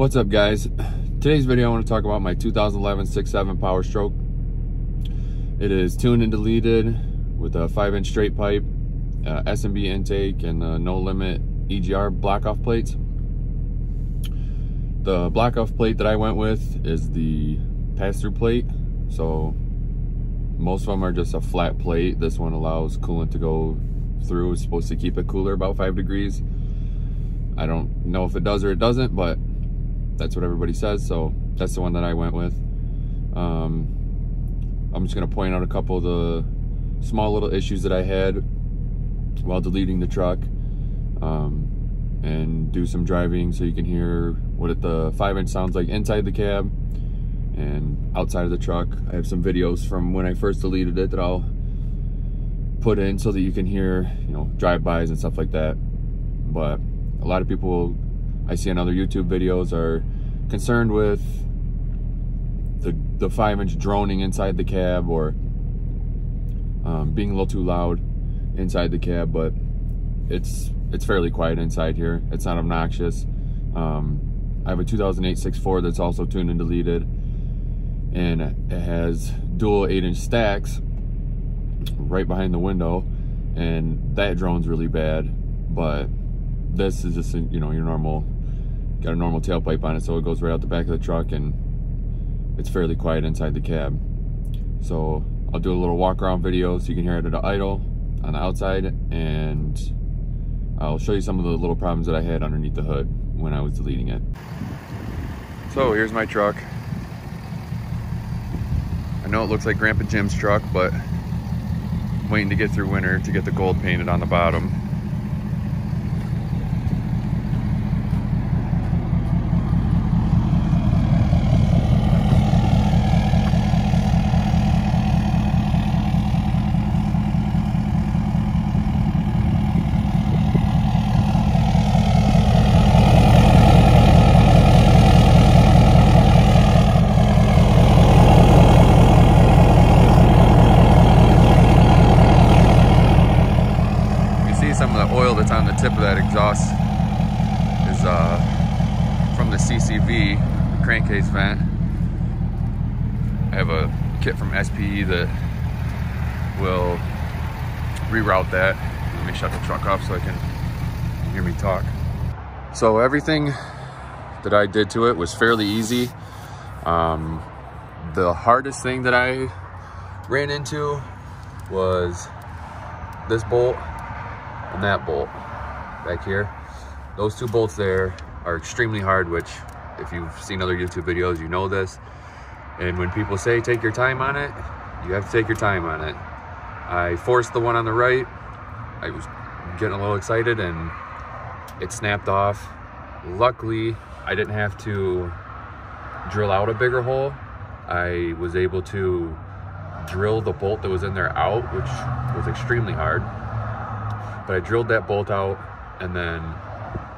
What's up, guys? Today's video I want to talk about my 2011 6.7 Powerstroke. It is tuned and deleted with a 5-inch straight pipe, S&B intake, and no limit EGR block-off plates. The block-off plate that I went with is the pass-through plate, so most of them are just a flat plate. This one allows coolant to go through. It's supposed to keep it cooler about 5 degrees. I don't know if it does or it doesn't, but that's what everybody says, so that's the one that I went with. I'm just going to point out a couple of the small little issues that I had while deleting the truck, and do some driving so you can hear what the 5-inch sounds like inside the cab and outside of the truck. I have some videos from when I first deleted it that I'll put in so that you can hear, you know, drive-bys and stuff like that. But a lot of people I see on other YouTube videos are concerned with the 5-inch droning inside the cab, or being a little too loud inside the cab, but it's fairly quiet inside here. It's not obnoxious. I have a 2008 6.4 that's also tuned and deleted, and it has dual 8-inch stacks right behind the window, and that drones really bad. But this is just, you know, your normal, got a normal tailpipe on it, so it goes right out the back of the truck, and it's fairly quiet inside the cab. So I'll do a little walk around video so you can hear it at idle on the outside, and I'll show you some of the little problems that I had underneath the hood when I was deleting it. So here's my truck. I know it looks like Grandpa Jim's truck, but I'm waiting to get through winter to get the gold painted on the bottom. Some of the oil that's on the tip of that exhaust is from the CCV, the crankcase vent. I have a kit from SPE that will reroute that. Let me shut the truck off so I can hear me talk. So everything that I did to it was fairly easy. The hardest thing that I ran into was this bolt and that bolt back here. Those two bolts there are extremely hard, which if you've seen other YouTube videos, you know this. And when people say take your time on it, you have to take your time on it. I forced the one on the right. I was getting a little excited and it snapped off. Luckily, I didn't have to drill out a bigger hole. I was able to drill the bolt that was in there out, which was extremely hard. But I drilled that bolt out and then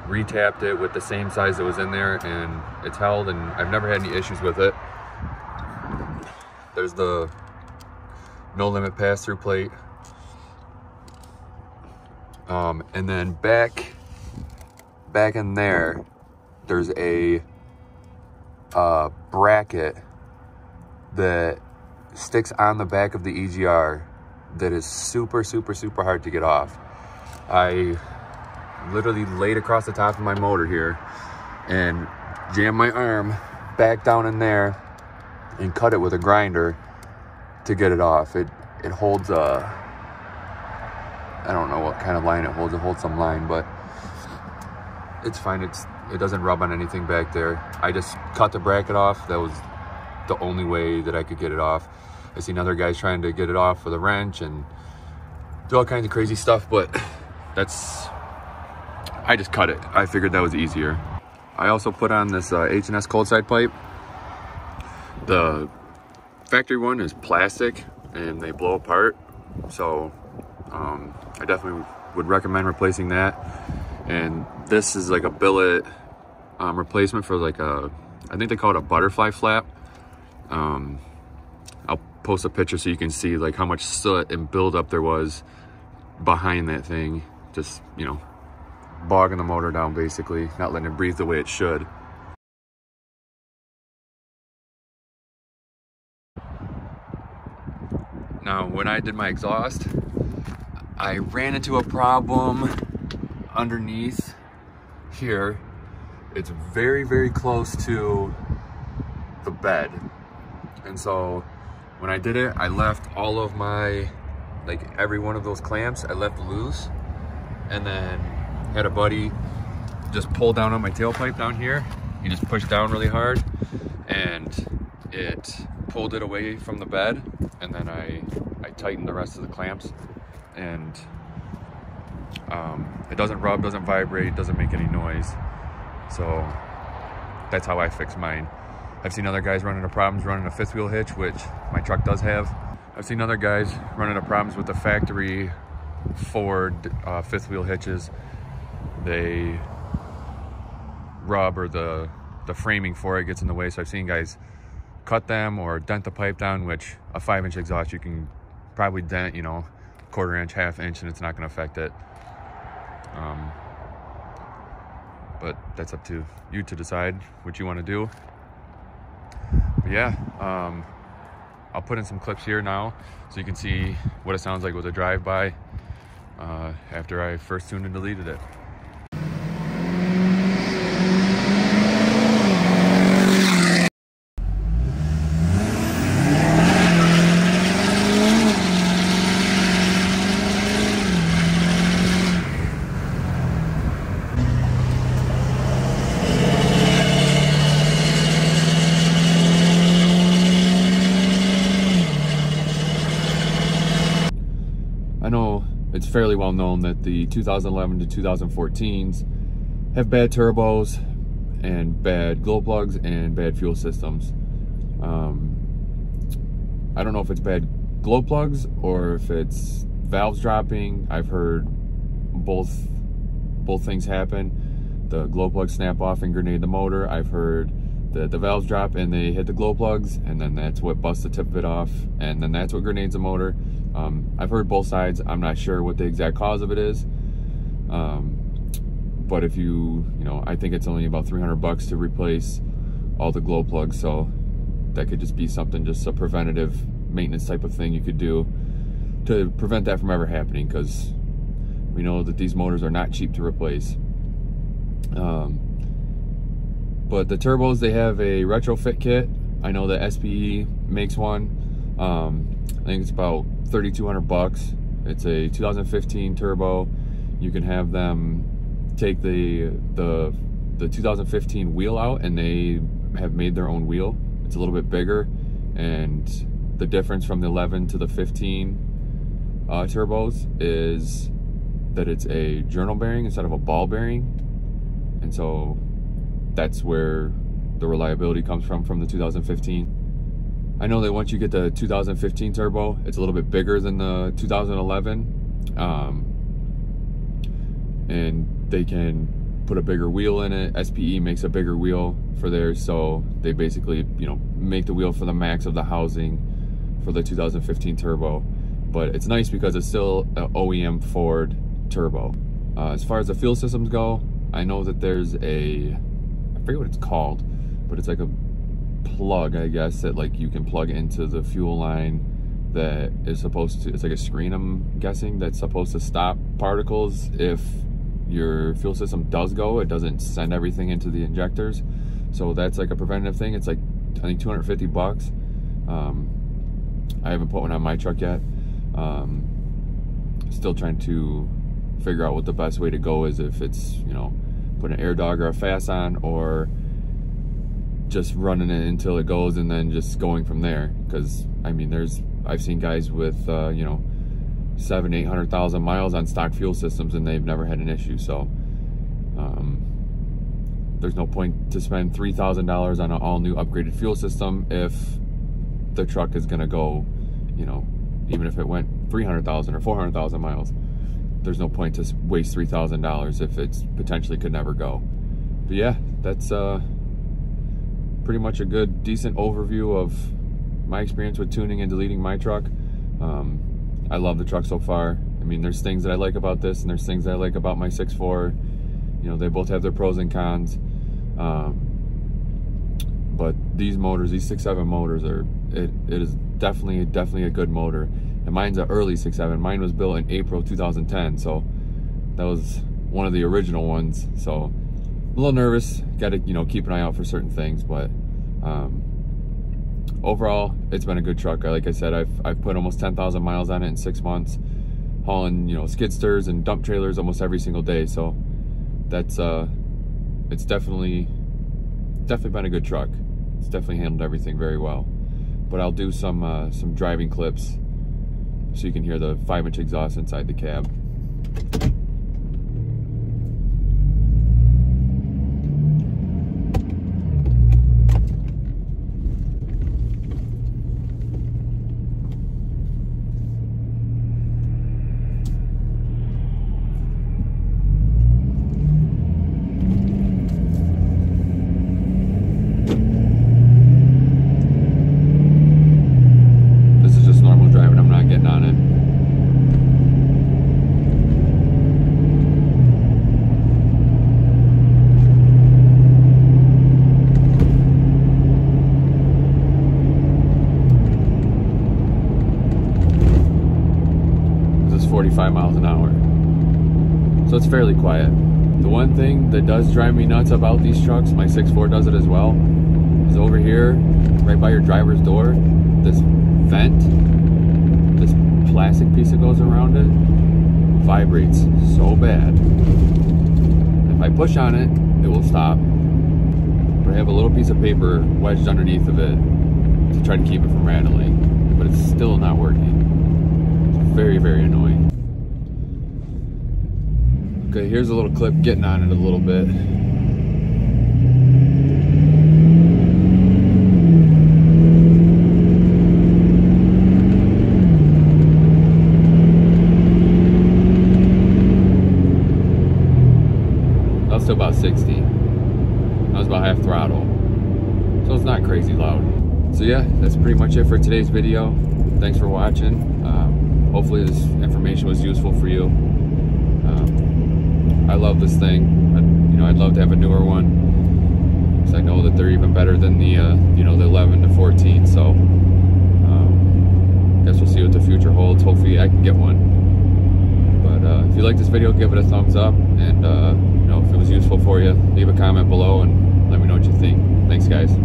retapped it with the same size that was in there, and it's held, and I've never had any issues with it. There's the no limit pass-through plate. And then back in there, there's a bracket that sticks on the back of the EGR that is super hard to get off. I literally laid across the top of my motor here and jammed my arm back down in there and cut it with a grinder to get it off. It holds a, I don't know what kind of line it holds. It holds some line, but it's fine. It doesn't rub on anything back there. I just cut the bracket off. That was the only way that I could get it off. I've seen other guys trying to get it off with a wrench and do all kinds of crazy stuff, but I just cut it. I figured that was easier. I also put on this H&S cold side pipe. The factory one is plastic and they blow apart, so I definitely would recommend replacing that. And this is like a billet replacement for like a, I think they call it a butterfly flap. I'll post a picture so you can see like how much soot and buildup there was behind that thing. Just, you know, bogging the motor down basically, not letting it breathe the way it should. Now, when I did my exhaust, I ran into a problem underneath here. It's very, very close to the bed. And so when I did it, I left all of my, like every one of those clamps, I left loose, and then had a buddy just pull down on my tailpipe down here. He just pushed down really hard and it pulled it away from the bed, and then I tightened the rest of the clamps, and it doesn't rub, doesn't vibrate, doesn't make any noise. So that's how I fix mine. I've seen other guys run into problems running a fifth wheel hitch, which my truck does have. I've seen other guys run into problems with the factory Ford fifth wheel hitches. They rub, or the framing for it gets in the way. So I've seen guys cut them or dent the pipe down, which a 5-inch exhaust you can probably dent, you know, 1/4 inch, 1/2 inch, and it's not going to affect it. But that's up to you to decide what you want to do. But yeah, I'll put in some clips here now so you can see what it sounds like with a drive-by after I first tuned and deleted it. I know it's fairly well known that the 2011 to 2014s have bad turbos and bad glow plugs and bad fuel systems. I don't know if it's bad glow plugs or if it's valves dropping. I've heard both things happen. The glow plugs snap off and grenade the motor. I've heard that the valves drop and they hit the glow plugs, and then that's what busts the tip of it off, and then that's what grenades the motor. I've heard both sides. I'm not sure what the exact cause of it is. But if you know, I think it's only about $300 to replace all the glow plugs. So that could just be something, just a preventative maintenance type of thing you could do to prevent that from ever happening, because we know that these motors are not cheap to replace. But the turbos, they have a retrofit kit. I know that SPE makes one. I think it's about $3,200. It's a 2015 turbo. You can have them take the 2015 wheel out, and they have made their own wheel. It's a little bit bigger, and the difference from the 11 to the 15 turbos is that it's a journal bearing instead of a ball bearing, and so that's where the reliability comes from the 2015. I know that once you get the 2015 turbo, it's a little bit bigger than the 2011, and they can put a bigger wheel in it. SPE makes a bigger wheel for theirs, so they basically, you know, make the wheel for the max of the housing for the 2015 turbo. But it's nice because it's still an OEM Ford turbo. As far as the fuel systems go, I know that there's I forget what it's called, but it's like a plug, I guess, that like you can plug into the fuel line that is supposed to, it's like a screen, I'm guessing, that's supposed to stop particles. If your fuel system does go, it doesn't send everything into the injectors. So that's like a preventative thing. It's like, I think, $250. I haven't put one on my truck yet. Still trying to figure out what the best way to go is, if it's, you know, put an air dog or a fast on, or just running it until it goes and then just going from there. Because I mean, I've seen guys with you know, 700,000-800,000 miles on stock fuel systems, and they've never had an issue. So there's no point to spend $3,000 on an all new upgraded fuel system if the truck is gonna go, you know, even if it went 300,000 or 400,000 miles, there's no point to waste $3,000 if it's potentially could never go. But yeah, that's pretty much a good, decent overview of my experience with tuning and deleting my truck. I love the truck so far. I mean, there's things that I like about this, and there's things that I like about my 6.4. You know, they both have their pros and cons. But these motors, these 6.7 motors, it is definitely a good motor. and mine's an early 6.7. Mine was built in April 2010, so that was one of the original ones. So I'm a little nervous. Got to, you know, keep an eye out for certain things, but overall, it's been a good truck. Like I said, I've put almost 10,000 miles on it in 6 months, hauling, you know, skid steers and dump trailers almost every single day. So that's it's definitely been a good truck. It's definitely handled everything very well. But I'll do some driving clips so you can hear the 5-inch exhaust inside the cab. This is 45 miles an hour, so it's fairly quiet. The one thing that does drive me nuts about these trucks, my 6.4 does it as well, is over here, right by your driver's door, this vent, this plastic piece that goes around it, vibrates so bad. If I push on it, it will stop, but I have a little piece of paper wedged underneath of it to try to keep it from rattling, but it's still not working. It's very, very annoying. Okay, here's a little clip getting on it a little bit. That was still about 60. That was about half throttle. So it's not crazy loud. So yeah, that's pretty much it for today's video. Thanks for watching. Hopefully this information was useful for you. I love this thing. You know, I'd love to have a newer one, because I know that they're even better than the you know, the 11 to 14. So guess we'll see what the future holds. Hopefully I can get one. But if you like this video, give it a thumbs up, and you know, if it was useful for you, leave a comment below and let me know what you think. Thanks, guys.